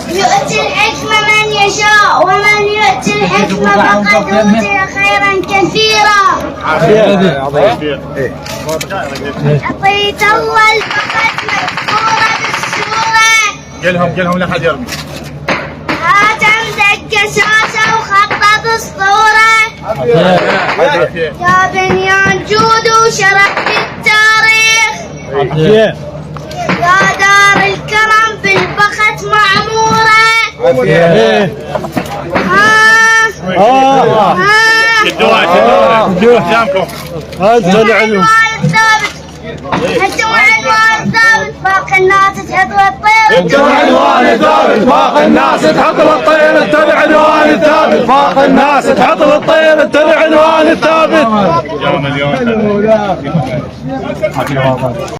يؤتي الحكمة من يشاء ومن يؤتي الحكمة فقد أوتي خيرا كثيرا. أعطيت الله الفقد مذكورة بالسورة. قلهم لحد يرمي. هاتم دق شاشة وخطط اسطورة. يا بنيان جود وشرف بالتاريخ. يا دار الكرم بالبخت معمورة. شدوا احجامكم. هاتوا العنوان ثابت باقي الناس تحط الطير. انتوا عنوان ثابت باقي الناس تحط الطير. اتبع عنوان ثابت باقي الناس تحط الطير. اتبع عنوان ثابت. يا مليون.